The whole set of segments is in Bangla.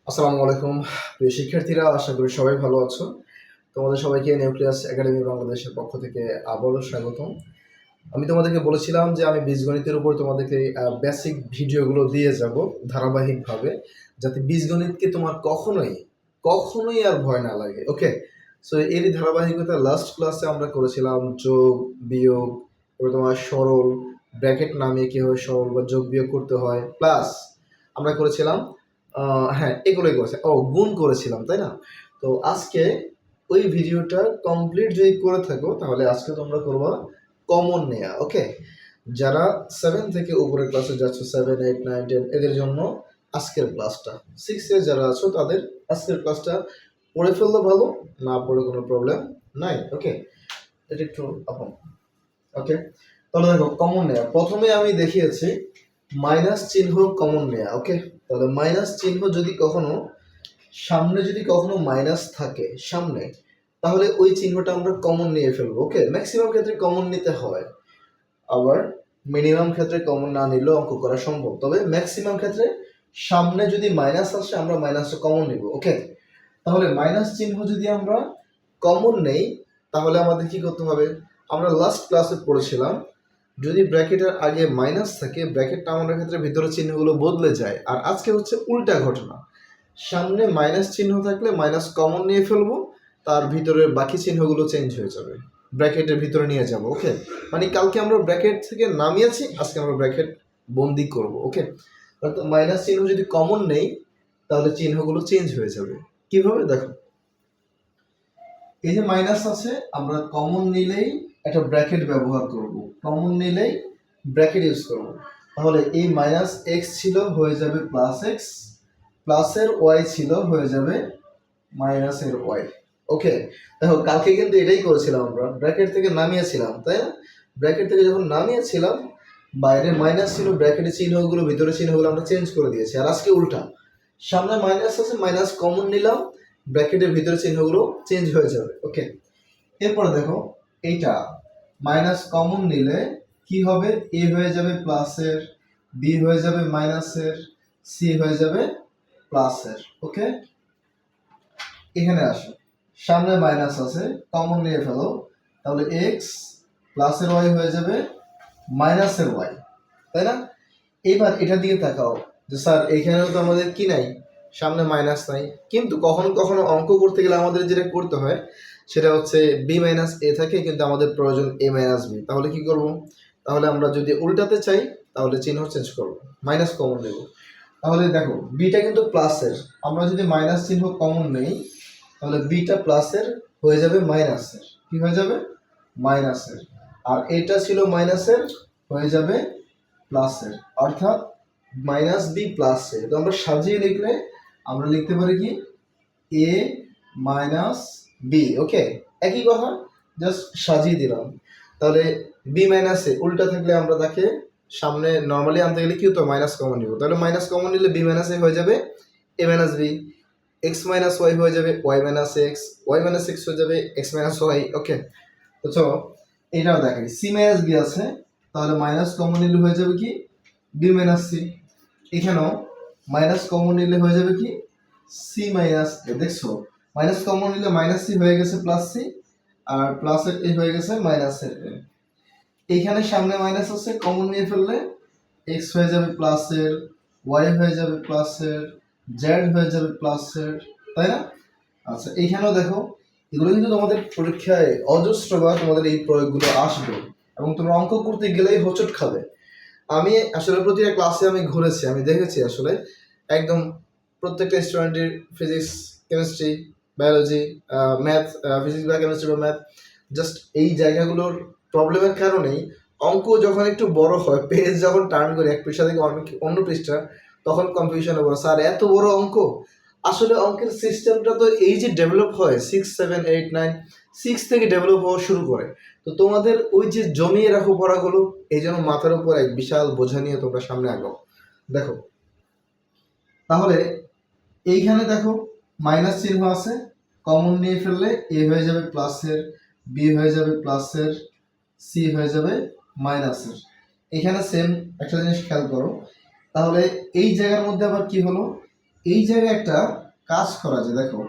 আসসালামু আলাইকুম প্রিয় শিক্ষার্থীরা, আশা করি সবাই ভালো আছো। তোমাদের সবাইকে নিউক্লিয়াস একাডেমি বাংলাদেশের পক্ষ থেকে আবারও স্বাগতম। আমি তোমাদেরকে বলেছিলাম যে আমি বীজগণিতের উপর তোমাদেরকে বেসিক ভিডিওগুলো দিয়ে যাব ধারাবাহিকভাবে, যাতে বীজগণিতকে তোমার কখনোই কখনোই আর ভয় না লাগে। ওকে, সো এরই ধারাবাহিকতা লাস্ট ক্লাসে আমরা করেছিলাম যোগ, বিয়োগ, এবার তোমার সরল, ব্র্যাকেট নামিয়ে কীভাবে সরল বা যোগ বিয়োগ করতে হয়, প্লাস আমরা করেছিলাম হ্যাঁ এগুলোই করেছে, গুণ করেছিলাম, তাই না? তো আজকে ওই ভিডিওটা কমপ্লিট যদি করে থাকো তাহলে আজকে তোমরা করবা কমন নেয়া। ওকে, যারা 7 থেকে উপরের ক্লাসে যাচ্ছ, 7, 8, 9, 10, এদের জন্য আজকের ক্লাসটা, 6 যারা আছো তাদের আজকের ক্লাসটা পড়ে ফেললে ভালো, না পড়ে কোনো প্রবলেম নাই। ওকে, এটা একটু আপন। ওকে, তাহলে দেখো কমন নেয়া, প্রথমে আমি দেখিয়েছি মাইনাস চিহ্ন কমন নেয়া। ওকে, তাহলে মাইনাস চিহ্ন যদি কখনো সামনে মাইনাস থাকে সামনে, তাহলে ওই চিহ্নটা আমরা কমন নিয়ে ফেলবো। ওকে, ম্যাক্সিমাম ক্ষেত্রে কমন নিতে হয়, আবার মিনিমাম ক্ষেত্রে কমন না নিলেও অঙ্ক করা সম্ভব, তবে ম্যাক্সিমাম ক্ষেত্রে সামনে যদি মাইনাস আসে আমরা মাইনাসটা কমন নিব। ওকে, তাহলে মাইনাস চিহ্ন যদি আমরা কমন নেই তাহলে আমাদের কি করতে হবে? আমরা লাস্ট ক্লাসে পড়েছিলাম যদি ব্র্যাকেটের আগে মাইনাস থাকে, ব্র্যাকেট নামানোর ক্ষেত্রে ভিতরে চিহ্নগুলো বদলে যায়। আর আজকে হচ্ছে উল্টা ঘটনা, সামনে মাইনাস চিহ্ন থাকলে মাইনাস কমন নিয়ে ফেলবো, তার ভিতরের বাকি চিহ্নগুলো চেঞ্জ হয়ে যাবে, ব্র্যাকেটের ভিতরে নিয়ে যাব। ওকে, মানে কালকে আমরা ব্র্যাকেট থেকে নামিয়েছি, আজকে আমরা ব্র্যাকেট বন্দি করব। ওকে, অর্থাৎ মাইনাস চিহ্ন যদি কমন নেই তাহলে চিহ্নগুলো চেঞ্জ হয়ে যাবে। কিভাবে দেখো, এই যে মাইনাস আছে, আমরা কমন নিলেই একটা ব্র্যাকেট ব্যবহার করব, কমন নিলেই ব্র্যাকেট ইউজ করব। তাহলে এই মাইনাস এক্স ছিল হয়ে যাবে প্লাস এক্স, প্লাসের ওয়াই ছিল হয়ে যাবে মাইনাসের ওয়াই। ওকে, দেখো কালকে কিন্তু এটাই করেছিলাম, আমরা ব্র্যাকেট থেকে নামিয়েছিলাম, তাই না? ব্র্যাকেট থেকে যখন নামিয়েছিলাম বাইরে মাইনাস ছিল, ব্র্যাকেটের চিহ্নগুলো ভিতরে চিহ্নগুলো আমরা চেঞ্জ করে দিয়েছি। আর আজকে উল্টা, সামনে মাইনাস আছে, মাইনাস কমন নিলাম, ব্র্যাকেটের ভিতরে চিহ্নগুলো চেঞ্জ হয়ে যাবে। ওকে, এরপর দেখো এইটা মাইনাস কমন নিলে কি হবে? এ হয়ে যাবে প্লাসের, বি হয়ে যাবে মাইনাসের, সি হয়ে যাবে প্লাসের। ওকে, এখানে আসো, সামনে মাইনাস আছে, কমন নিয়ে ফেলো, তাহলে এক্স প্লাসের ওয়াই হয়ে যাবে মাইনাসের ওয়াই, তাই না? এবার এটা দিয়ে তাকাও যে স্যার এখানেও তো আমাদের কি নাই, সামনে মাইনাস নাই, কিন্তু কখনো কখনো অঙ্ক করতে গেলে আমাদের যেটা করতে হয় সেটা হচ্ছে বি মাইনাস এ থাকে, কিন্তু আমাদের প্রয়োজন এ মাইনাস বি। তাহলে কি করব? তাহলে আমরা যদি উল্টাতে চাই তাহলে চিহ্ন চেঞ্জ করব, মাইনাস কমন নেব। তাহলে দেখো বিটা কিন্তু প্লাসের, আমরা যদি মাইনাস চিহ্ন কমন নেই তাহলে বিটা প্লাসের হয়ে যাবে মাইনাসের, কি হয়ে যাবে? মাইনাসের। আর এটা ছিল মাইনাসের, হয়ে যাবে প্লাসের, অর্থাৎ মাইনাস বি প্লাস এ। তো আমরা সাজিয়ে লিখলে আমরা লিখতে পারি কি এ মাইনাস বি। ওকে, একই কথা, জাস্ট সাজিয়ে দিলাম। তাহলে বি মাইনাস এ উল্টা থাকলে আমরা তাকে সামনে নর্মালি আনতে গেলে কি হতো? মাইনাস কমন নিব, তাহলে মাইনাস কমন নিলে বি মাইনাস এ হয়ে যাবে a minus b, x minus y হয়ে যাবে y minus x, y minus x হয়ে যাবে এক্স মাইনাস ওয়াই। ওকে, তো চলো এটাও দেখাই, সি মাইনাস বি আছে, তাহলে মাইনাস কমন নিলে হয়ে যাবে কি বি মাইনাস সি। এখানেও মাইনাস কমন নিলে হয়ে যাবে কি সি মাইনাস এ। দেখছো, মাইনাস কমন নিলে মাইনাস সি হয়ে গেছে প্লাস সি, আর প্লাসের এ হয়ে গেছে মাইনাসের এ। এইখানে সামনে মাইনাস আছে, কমন নিয়ে ফেললে এক্স হয়ে যাবে প্লাসের, ওয়াই হয়ে যাবে প্লাসের, জেড হয়ে যাবে প্লাসের, তাই না? আচ্ছা, এইখানেও দেখো, এগুলো কিন্তু তোমাদের পরীক্ষায় অজস্রবার তোমাদের এই প্রয়োগগুলো আসবে এবং তোমরা অঙ্ক করতে গেলেই হোঁচট খাবে। আমি আসলে প্রতিটা ক্লাসে আমি ঘুরেছি, আমি দেখেছি আসলে একদম প্রত্যেকটা স্টুডেন্টের physics, chemistry, biology, math, physics বা কেমিস্ট্রি বা ম্যাথ, জাস্ট এই জায়গাগুলোর প্রবলেমের কারণেই অঙ্ক যখন একটু বড় হয়, পেজ যখন টার্ন করে এক পৃষ্ঠা থেকে অন্য পৃষ্ঠা, তখন কনফিউশনে পড়ে স্যার এত বড় অঙ্ক। আসলে অঙ্কের সিস্টেমটা তো এই যে ডেভেলপ হয় 6, 7, 8, 9, 6 থেকে ডেভেলপ হওয়া শুরু করে। তো তোমাদের ওই যে জমিয়ে রাখো পড়াগুলো, এই জন্য মাথার উপর এক বিশাল বোঝা নিয়ে তোমরা সামনে আগাও। দেখো তাহলে এইখানে দেখো মাইনাস চিহ্ন আছে, কমন নিয়ে ফেললে এ হয়ে যাবে প্লাসের, বি হয়ে যাবে প্লাসের, সি হয়ে যাবে মাইনাসের। এখানে সেম একটা জিনিস খেয়াল করো, তাহলে এই জায়গার মধ্যে আবার কি হলো? এই জায়গায় একটা কাজ করা যায়, দেখো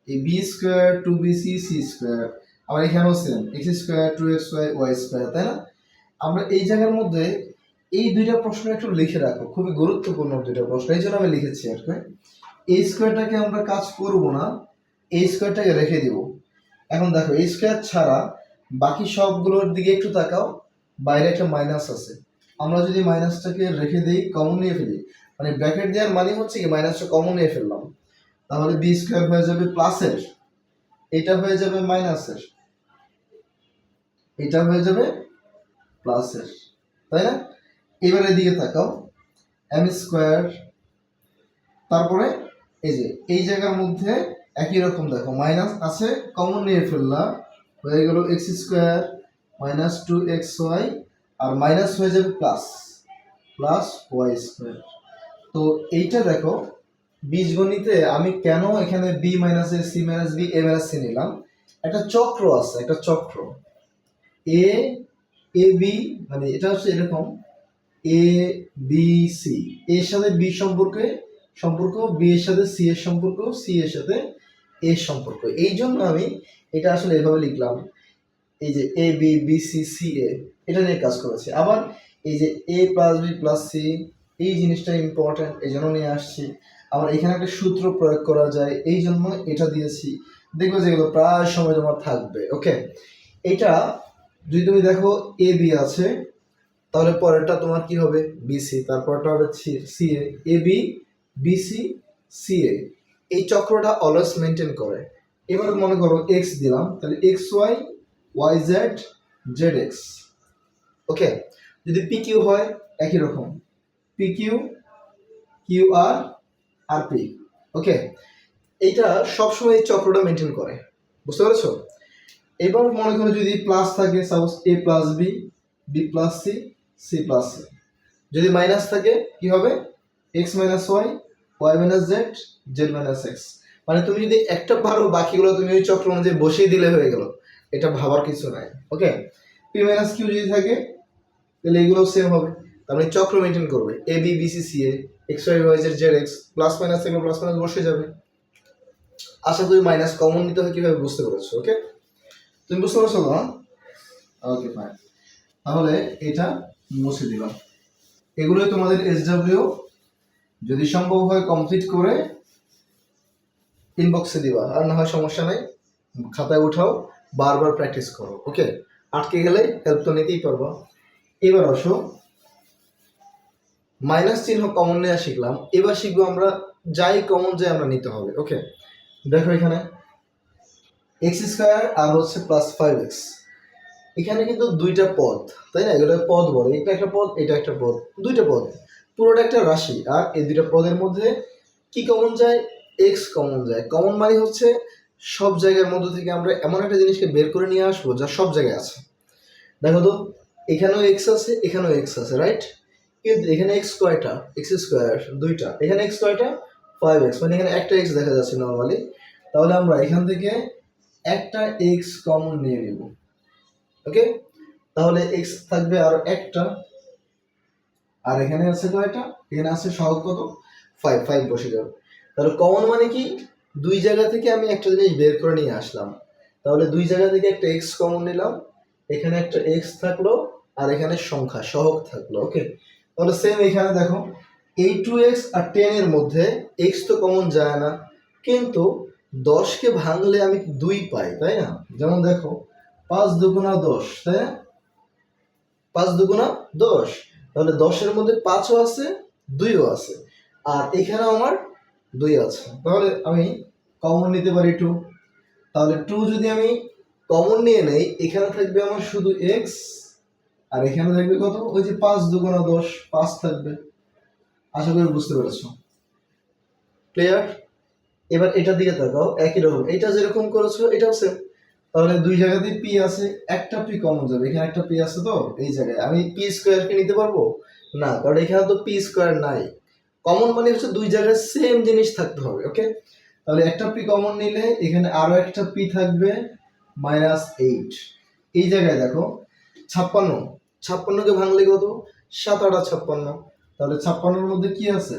এই b square two b c c square, আবার এখানেও same x square two x y y square, তাই না? আমরা এই জায়গার মধ্যে এই দুইটা প্রশ্ন একটু লিখে রাখো, খুবই গুরুত্বপূর্ণ দুইটা প্রশ্ন, এই জন্য আমি লিখেছি আর কি। এই স্কোয়ারটাকে আমরা কাজ করব না, এই স্কোয়ারটাকে রেখে দিব। এখন দেখো এই স্কোয়ার ছাড়া বাকি সবগুলোর দিকে একটু তাকাও, বাইরে একটা মাইনাস আছে, আমরা যদি মাইনাসটাকে রেখে দিই, কমন নিয়ে ফেলি, মানে ব্র্যাকেট দেওয়ার মানে হচ্ছে কি মাইনাসটা কমন নিয়ে ফেললাম, তাহলে বি স্কোয়ার হয়ে যাবে প্লাসের, এটা হয়ে যাবে মাইনাসের, এটা হয়ে যাবে প্লাসের, তাই না? এবার এদিকে তাকাও, এম স্কোয়ার, তারপরে এই যে এই জায়গার মধ্যে একই রকম দেখো মাইনাস আছে, কমন নিয়ে ফেললাম, হয়ে গেল x square minus two x y, আর মাইনাস হয়ে যাবে প্লাস, প্লাস ওয়াই স্কোয়ার। তো এইটা দেখো বীজগণিতে আমি কেন এখানে b minus a c minus b a minus c নিলাম, একটা চক্র আছে, একটা চক্র এ এ বি, মানে এটা হচ্ছে এরকম এ বি সি, এর সাথে বি সম্পর্ক, বি এর সাথে সি এর সম্পর্ক, সি এর সাথে এর সম্পর্ক, এই জন্য আমি এটা আসলে এভাবে লিখলাম, এই যে এ বি বি সি সি এ, এটা নিয়ে কাজ করেছি। আবার এই যে এ প্লাস বি প্লাস সি, এই জিনিসটা ইম্পর্টেন্ট, এই জন্য নিয়ে আসছি। আবার এখানে একটা সূত্র প্রয়োগ করা যায়, এই জন্য এটা দিয়েছি। দেখবে যেগুলো প্রায় সময় তোমার থাকবে। ওকে, এটা যদি তুমি দেখো এ বি আছে, তাহলে পরেরটা তোমার কি হবে বিসি, তারপরটা হবে C A B BC C এ, এই চক্রটা অলওয়েজ মেনটেন করে। এবার মনে করো এক্স দিলাম, তাহলে x y y z z x. Okay, যদি পি কিউ হয় একই রকম, p q q r r p. Okay, এইটা সবসময় এই চক্রটা মেনটেন করে, বুঝতে পেরেছো? এবার মনে করো যদি প্লাস থাকে, suppose a plus b b plus c c plus c, যদি মাইনাস থাকে কি হবে x minus y y minus z z minus x. মানে তুমি যদি একটা পারো, বাকিগুলো তুমি ওই চক্র অনুযায়ী বসিয়ে দিলে হয়ে গেল, এটা ভাবার কিছু নাই। ওকে, পি মাইনাস কিউ যদি থাকে তাহলে এগুলো সেম হবে, তার মানে চক্র মেনটেন করবে, a b b c c a x y y z z x, plus minus থেকে প্লাস মাইনাস বসে যাবে। আশা করি মাইনাস কমন নিতে হয় কিভাবে বুঝতে পেরেছো। ওকে, তুমি বুঝতে পারছো না? ওকে ফাইন, তাহলে এটা মুছে দিলাম। এগুলোই তোমাদের এসডব্লিউ, যদি সম্ভব হয় কমপ্লিট করে ইনবক্সে দিবা, আর না হয় সমস্যা নাই, খাতায় উঠাও, বারবার প্র্যাকটিস করো। ওকে, আটকে গেলে হেল্প তো নিতেই পারবো। এবার আসো, মাইনাস চিহ্ন কমন নেওয়া শিখলাম, এবার শিখবো আমরা যাই কমন যাই আমরা নিতে হবে। ওকে, দেখো এখানে এক্স স্কোয়ার আর হচ্ছে প্লাস ফাইভ এক্স, এখানে কিন্তু দুইটা পদ, তাই না? এগুলো পদ বলে, এটা একটা পদ, এটা একটা পদ, দুইটা পদ, পুরোটা একটা রাশি। আর এই দুইটা পদের মধ্যে কি কমন যায়? এক্স কমন যায়। কমন মানে হচ্ছে সব জায়গার মধ্যে থেকে আমরা এমন একটা জিনিসকে বের করে নিয়ে আসবো যা সব জায়গায় আছে। দেখো তো, এখানেও এক্স আছে, এখানেও এক্স আছে, রাইট? কিন্তু এখানে এক্স কয়টা? এক্স স্কোয়ার দুইটা, এখানে এক্স কয়টা? ফাইভ এক্স, মানে এখানে একটা এক্স দেখা যাচ্ছে নর্মালি। তাহলে আমরা এখান থেকে একটা এক্স কমন নিয়ে নিব। ওকে, তাহলে এক্স থাকবে আর একটা, আর এখানে আছে কয়টা? এখানে আছে সহগ কত? ফাইভ, ফাইভ বসে যাবে। তাহলে কমন মানে কি? দুই জায়গা থেকে আমি একটা জিনিস বের করে নিয়ে আসলাম, তাহলে দুই জায়গা থেকে একটা এক্স কমন নিলাম, এখানে একটা এক্স থাকলো, আর এখানে সংখ্যা সহগ থাকলো। ওকে, তাহলে সেম এখানে দেখো এই টু এক্স আর 10 এর মধ্যে এক্স তো কমন যায় না, কিন্তু 10কে ভাঙলে আমি 2 পাই, তাই না? যেমন দেখো 5 দুগুণা 10, তাই না? 5 দুগুণা 10, তাহলে 10-এর মধ্যে 5ও আছে, 2ও আছে, আর এখানে আমার 2 আছে, তাহলে আমি কমন নিতে পারি 2। তাহলে 2 যদি আমি কমন নিয়ে নেই, এখানে থাকবে আমার শুধু এক্স, আর এখানে থাকবে কত? ওই যে 5 দুগুণা 10, 5 থাকবে। আশা করি বুঝতে পেরেছো। ক্লিয়ার? এবার এটা দিকে তাকাও, একই রকম, এটা যেরকম করেছো এটাও সেম। তাহলে দুই জায়গাতেই পি আছে, একটা পি কমন যাবে, এখানে একটা পি আছে, তো এই জায়গায় আমি পি স্কোয়ারকে নিতে পারবো না, কারণ এখানে তো পি স্কোয়ার নাই। কমন মানে হচ্ছে দুই জায়গায় সেম জিনিস থাকতে হবে। ওকে, তাহলে একটা পি কমন নিলে এখানে আরো একটা পি থাকবে -8। এই জায়গায় দেখো 56, 56কে ভাঙলে কত? 7 8 56, তাহলে 56-এর মধ্যে কি আছে?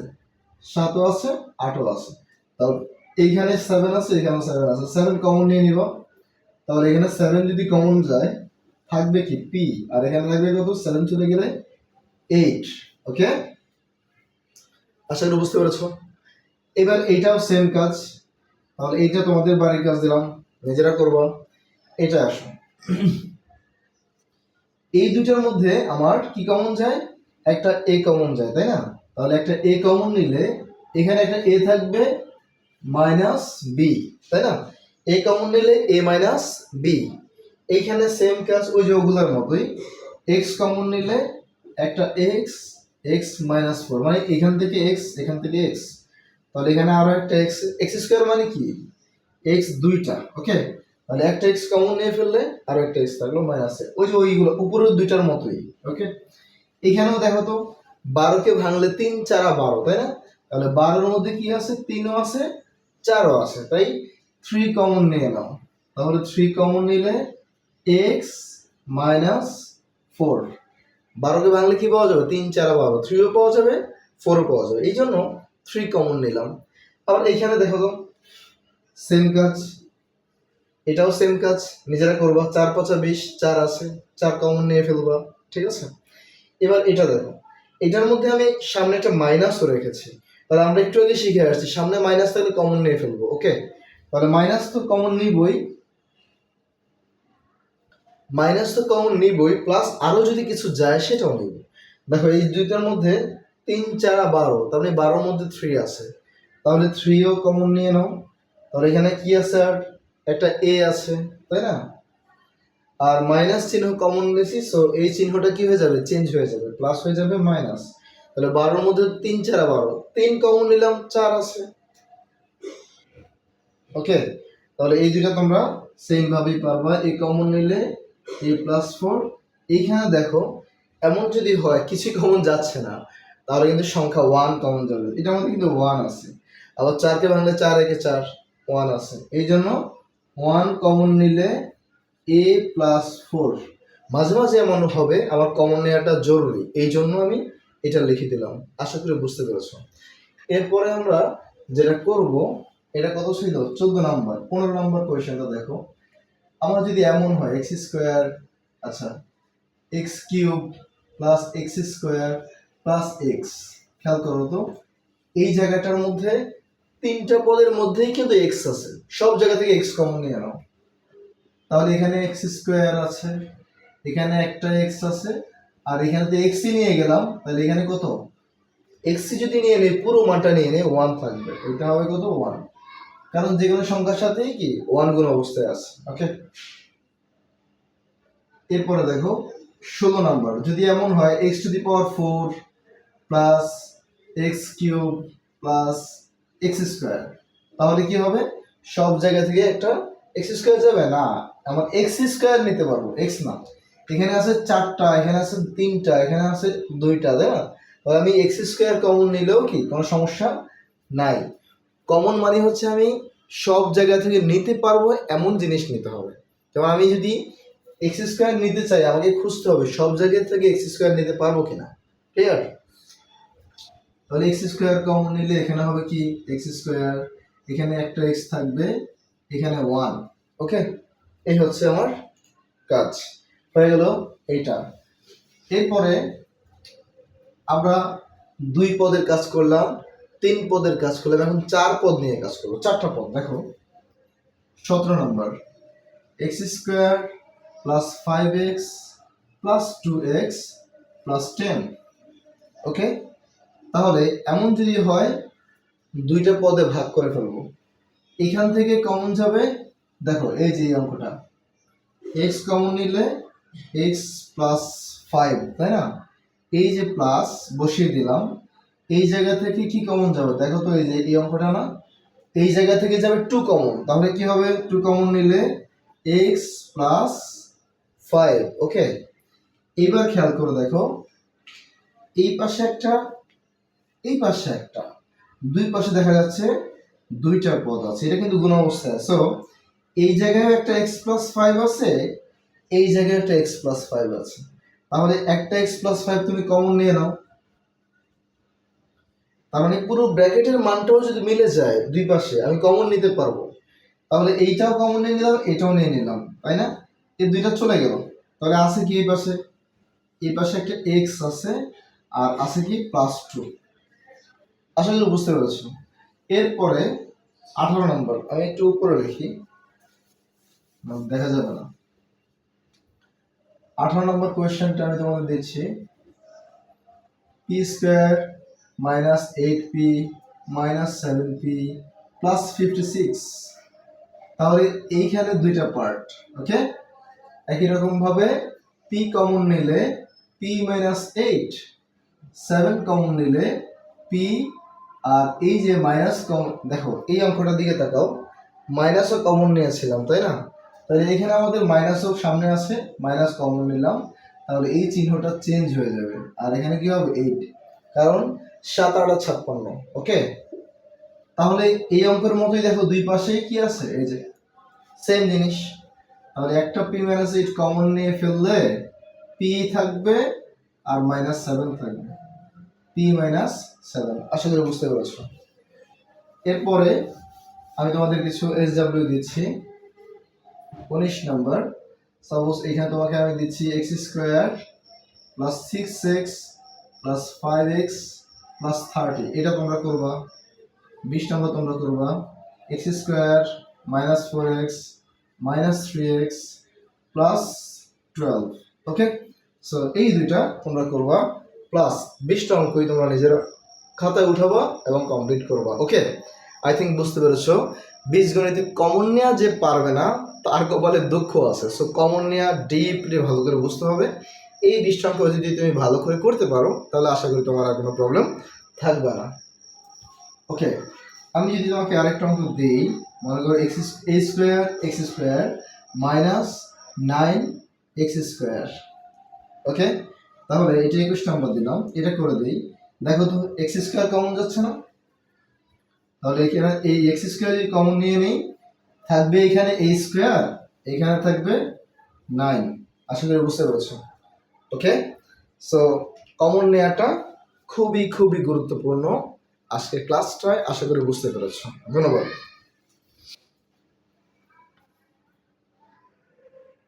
7ও আছে 8ও আছে। তাহলে এইখানে 7 আছে, এখানে 7 আছে, 7 কমন নিয়ে নিব। তাহলে এখানে 7 যদি কমন যায় থাকবে কি পি, আর এখানে থাকবে কত, 7 চলে গেলে 8। ওকে, আশা করি বুঝতে পেরেছো। এবার এইটাও সেম কাজ, তাহলে এইটা তোমাদের বাড়ির কাজ দিলাম, নিজেরা করবা। এটা আসো, এই দুটার মধ্যে আমার কি কমন যায়, একটা এ কমন যায়, তাই না? তাহলে একটা এ কমন নিলে এখানে একটা এ থাকবে মাইনাস বি, তাই না? এ কমন নিলে এ মাইনাস বি। এইখানে সেম কাজ ওই যে ওগুলোর মতোই, এক্স কমন নিলে একটা এক্স, এক্স মাইনাস 4, মানে এখান থেকে এক্স, এখান থেকে এক্স, তাহলে এখানে আরো একটা এক্স, এক্স স্কোয়ার মানে কি এক্স দুইটা। ওকে, তাহলে একটা এক্স কমন নিয়ে ফেললে আরো একটা এক্স থাকলো মাইনাসে, ওই যে ওইগুলো উপরের দুইটার মতোই। ওকে, এখানেও দেখো তো 12কে ভাঙলে 3 4 12, তাই না? তাহলে 12-এর মধ্যে কি আছে, 3ও আছে 4ও আছে, তাই 3 কমন নিয়ে নাও। তাহলে 3 কমন নিলে এক্স মাইনাস 4। 12কে ভাঙলে কি পাওয়া যাবে, 3 4 12, 3ও পাওয়া যাবে 4ও পাওয়া যাবে, এই জন্য 3 কমন নিলাম। আবার এইখানে দেখো তো সেম কাজ, এটাও সেম কাজ, নিজেরা করবা। 4 5 20, 4 আছে, 4 কমন নিয়ে ফেলবা, ঠিক আছে? এবার এটা দেখো, এটার মধ্যে আমি সামনে একটা মাইনাসও রেখেছি, তাহলে আমরা একটু আগে শিখে আসছি সামনে মাইনাস থাকলে কমন নিয়ে ফেলবো। ওকে, তাহলে মাইনাস তো কমন নিবই, মাইনাস তো কমন নিবই, প্লাস আরো যদি কিছু যায় সেটাও নিব। দেখো এই দুইটার মধ্যে 3 4 12, তার মানে 12-এর মধ্যে 3 আছে, তাহলে 3ও কমন নিয়ে নাও। তাহলে এখানে কি আছে, আর একটা এ আছে, তাই না? আর মাইনাস চিহ্ন কমন নিয়েছি, সো এই চিহ্নটা কি হয়ে যাবে, চেঞ্জ হয়ে যাবে, প্লাস হয়ে যাবে মাইনাস। তাহলে 12-এর মধ্যে 3 4 12, 3 কমন নিলাম, 4 আছে। ওকে, তাহলে এই দুইটা তোমরা সেম ভাবেই পারবা, এই কমন নিলে এ প্লাস 4। এইখানে দেখো এমন যদি হয় কিছু কমন যাচ্ছে না, তাহলে কিন্তু সংখ্যা 1 কমন যাবে, এটার মধ্যে কিন্তু 1 আছে। আবার 4কে ভাঙলে 4 একে 4, 1 আছে, এই জন্য 1 কমন নিলে এ প্লাস 4। মাঝে মাঝে এমন হবে আমার কমন নেওয়াটা জরুরি, এই জন্য আমি এটা লিখে দিলাম। আশা করি বুঝতে পেরেছো। এরপরে আমরা যেটা করব, এটা কত ছিল, 14 নাম্বার। 15 নাম্বার কোয়েশ্চেনটা দেখো, আমার যদি এমন হয় এক্স স্কোয়ার, আচ্ছা x cube plus x square plus x, খেয়াল করো তো এই জায়গাটার মধ্যে তিনটা পদের মধ্যেই কিন্তু এক্স আছে, সব জায়গা থেকে এক্স কমন নিয়ে নাও। তাহলে এখানে এক্স স্কোয়ার আছে, এখানে একটা এক্স আছে, আর এখানে তো এক্সই নিয়ে গেলাম, তাহলে এখানে কত, এক্সি যদি নিয়ে নেই পুরো মানটা নিয়ে নেই 1 থাকবে, এটা হবে কত 1, কারণ যে কোনো সংখ্যার সাথেই কি 1 গুণ অবস্থায় আছে। ওকে, এরপরে দেখো 16 নাম্বার, যদি এমন হয় x to the power 4 plus x cube plus x square, তাহলে কি হবে, সব জায়গা থেকে একটা এক্স স্কোয়ার যাবে না, আমার এক্স স্কোয়ার নিতে পারবো, এক্স না। এখানে আছে 4টা, এখানে আছে 3টা, এখানে আছে 2টা, তাই না? তাহলে আমি এক্স স্কোয়ার কমন নিলেও কি কোনো সমস্যা নাই। কমন মানে হচ্ছে আমি সব জায়গা থেকে নিতে পারবো এমন জিনিস নিতে হবে। যেমন আমি যদি এক্স স্কোয়ার নিতে চাই, আমাকে খুঁজতে হবে সব জায়গা থেকে এক্স স্কোয়ার নিতে পারবো কিনা, ক্লিয়ার? তাহলে এক্স স্কোয়ার কমন নিলে এখানে হবে কি এক্স স্কোয়ার, এখানে একটা এক্স থাকবে, এখানে 1। ওকে, এই হচ্ছে আমার কাজ, হয়ে গেল এইটা। এরপরে আমরা 2 পদের কাজ করলাম, 3 পদের কাজ করলাম, এখন 4 পদ নিয়ে কাজ করবো। 4টা পদ দেখো, 17 নম্বর, x square plus 5x plus 2x plus 10। Okay, তাহলে এমন যদি হয় 2টা পদে ভাগ করে ফেলবো, এখান থেকে কমন যাবে, দেখো এই যে অঙ্কটা x কমন নিলে x প্লাস 5, তাই না? এই যে প্লাস বসিয়ে দিলাম, এই জায়গা থেকে কি কমন যাবে দেখো তো, এই যে এই অঙ্কটা না, এই জায়গা থেকে যাবে 2 কমন, তাহলে কি হবে, 2 কমন নিলে x প্লাস 5। ওকে, এইবার খেয়াল করে দেখো এই পাশে একটা, এই পাশে একটা, দুই পাশে দেখা যাচ্ছে 2টা পদ আছে, এটা কিন্তু গুণ অবস্থায়। সো এই জায়গায় একটা x প্লাস 5 আছে, এই জায়গায় একটা x প্লাস 5 আছে, তাহলে একটা x প্লাস 5 তুমি কমন নিয়ে নাও। তার মানে পুরো ব্র্যাকেটের মানটাও যদি মিলে যায় দুই পাশে, আমি কমন নিতে পারবো। তাহলে এইটাও কমন নিয়ে নিলাম, এটাও নিয়ে নিলাম, তাই না? এই দুইটা চলে গেল। তাহলে আছে কি এই পাশে? এই পাশে একটা এক্স আছে, আর আছে কি +2। আশা করি বুঝতে পেরেছো। এরপরে 18 নম্বর, আমি একটু উপরে লিখি, দেখা যাবে না। 18 নম্বর কোয়েশ্চেনটা আমি তোমাদের দিচ্ছি। p² - 8p - 7p + 56। তাহলে এইখানে দুইটা পার্ট, ওকে? একই রকম ভাবে p কমন নিলে p - 8, 7 কমন নিলে p, আর এই যে মাইনাস কমন, দেখো এই অঙ্কটার দিকে তাকাও, মাইনাসও কমন নিয়েছিলাম, তাই না? তাহলে এখানে আমাদের মাইনাসও সামনে আছে, মাইনাস কমন নিলাম, তাহলে এই চিহ্নটা চেঞ্জ হয়ে যাবে, আর এখানে কি হবে 8, কারণ 7 8 56। ওকে, তাহলে এই অঙ্কের মতোই দেখো দুই পাশেই কি আছে, এই যে সেম জিনিস। তাহলে একটা p - 8 কমন নিয়ে ফেললে p থাকবে আর -7 থাকবে, p - 7। আশা করি বুঝতে পেরেছো। এরপরে আমি তোমাদের কিছু SW দিচ্ছি। 19 নম্বর, সাপোজ এখানে তোমাকে আমি দিচ্ছি x² + 6x + 5x + 30, এটা তোমরা করবা। 20 নম্বর তোমরা করবা x² - 4x - 3x + 12। ওকে, সো এই দুইটা তোমরা করবা, প্লাস 20টা অঙ্কই তোমরা নিজের খাতায় উঠাবা এবং কমপ্লিট করবা। ওকে, আই থিঙ্ক বুঝতে পেরেছো। বীজগণিতে কমন নেওয়া যে পারবে না তার কপালে দুঃখ আছে। সো কমন নেওয়া ডিপলি ভালো করে বুঝতে হবে। এই 20টা অঙ্ক যদি তুমি ভালো করে করতে পারো তাহলে আশা করি তোমার আর কোনো প্রবলেম থাকবে না। ওকে, আমি যদি তোমাকে আরেকটা অঙ্ক দিই, মনে করো a² - 9x²। ওকে, তাহলে এটা 21 নম্বর দিলাম, এটা করে দিই। দেখো তো x² কমন যাচ্ছে না? তাহলে এখানে এই x² যদি কমন নিয়ে নেই, থাকবে এখানে a², এখানে থাকবে 9। আশা করি বুঝতে পেরেছো। ওকে, সো কমন নেওয়াটা খুবই খুবই গুরুত্বপূর্ণ আজকের ক্লাসটায়। আশা করি বুঝতে পেরেছো। ধন্যবাদ।